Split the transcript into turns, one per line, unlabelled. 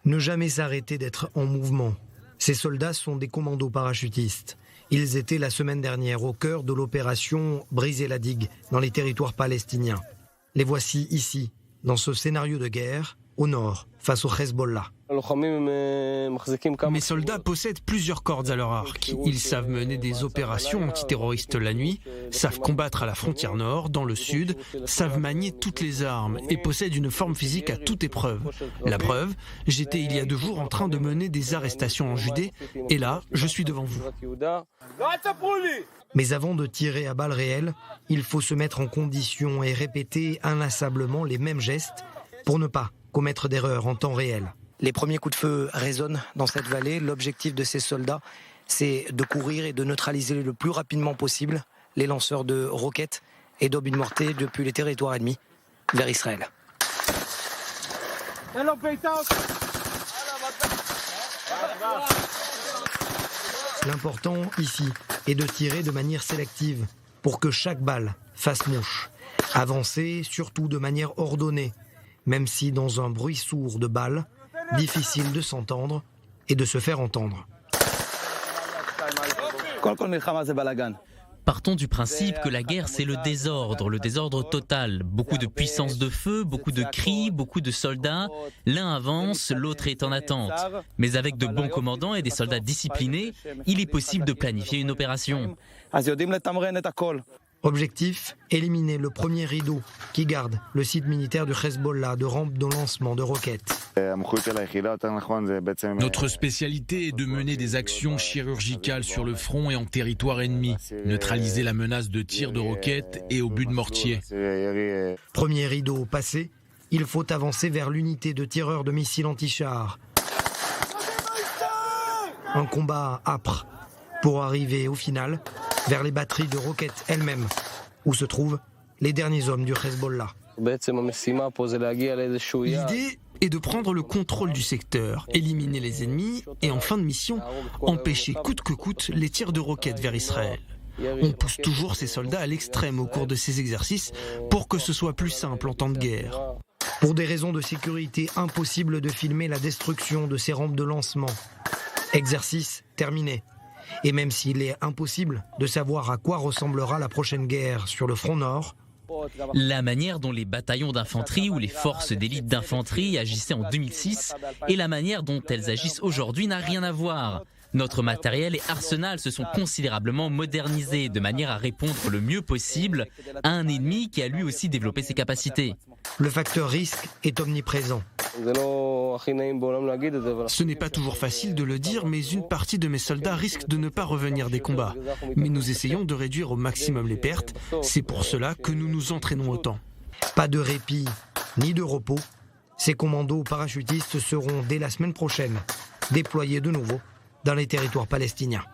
Ne jamais s'arrêter d'être en mouvement. Ces soldats sont des commandos parachutistes. Ils étaient la semaine dernière au cœur de l'opération Briser la digue dans les territoires palestiniens. Les voici ici, dans ce scénario de guerre, au nord, face au Hezbollah.
Mes soldats possèdent plusieurs cordes à leur arc. Ils savent mener des opérations antiterroristes la nuit, savent combattre à la frontière nord, dans le sud, savent manier toutes les armes et possèdent une forme physique à toute épreuve. La preuve, j'étais il y a 2 jours en train de mener des arrestations en Judée et là, je suis devant vous.
Mais avant de tirer à balles réelles, il faut se mettre en condition et répéter inlassablement les mêmes gestes pour ne pas commettre d'erreurs en temps réel. Les premiers coups de feu résonnent dans cette vallée. L'objectif de ces soldats, c'est de courir et de neutraliser le plus rapidement possible les lanceurs de roquettes et d'obus mortels depuis les territoires ennemis vers Israël. L'important ici est de tirer de manière sélective pour que chaque balle fasse mouche. Avancer surtout de manière ordonnée, même si dans un bruit sourd de balles, difficile de s'entendre et de se faire entendre.
Partons du principe que la guerre, c'est le désordre total. Beaucoup de puissance de feu, beaucoup de cris, beaucoup de soldats. L'un avance, l'autre est en attente. Mais avec de bons commandants et des soldats disciplinés, il est possible de planifier une opération.
Objectif, éliminer le premier rideau qui garde le site militaire du Hezbollah de rampe de lancement de roquettes.
Notre spécialité est de mener des actions chirurgicales sur le front et en territoire ennemi, neutraliser la menace de tirs de roquettes et obus de mortier.
Premier rideau passé, il faut avancer vers l'unité de tireurs de missiles anti-chars. Un combat âpre pour arriver au final vers les batteries de roquettes elles-mêmes, où se trouvent les derniers hommes du Hezbollah.
L'idée est de prendre le contrôle du secteur, éliminer les ennemis et en fin de mission, empêcher coûte que coûte les tirs de roquettes vers Israël. On pousse toujours ces soldats à l'extrême au cours de ces exercices pour que ce soit plus simple en temps de guerre.
Pour des raisons de sécurité, impossible de filmer la destruction de ces rampes de lancement. Exercice terminé. Et même s'il est impossible de savoir à quoi ressemblera la prochaine guerre sur le front nord,
la manière dont les bataillons d'infanterie ou les forces d'élite d'infanterie agissaient en 2006 et la manière dont elles agissent aujourd'hui n'a rien à voir. Notre matériel et arsenal se sont considérablement modernisés de manière à répondre le mieux possible à un ennemi qui a lui aussi développé ses capacités.
Le facteur risque est omniprésent.
Ce n'est pas toujours facile de le dire, mais une partie de mes soldats risque de ne pas revenir des combats. Mais nous essayons de réduire au maximum les pertes. C'est pour cela que nous nous entraînons autant.
Pas de répit, ni de repos. Ces commandos parachutistes seront dès la semaine prochaine déployés de nouveau dans les territoires palestiniens.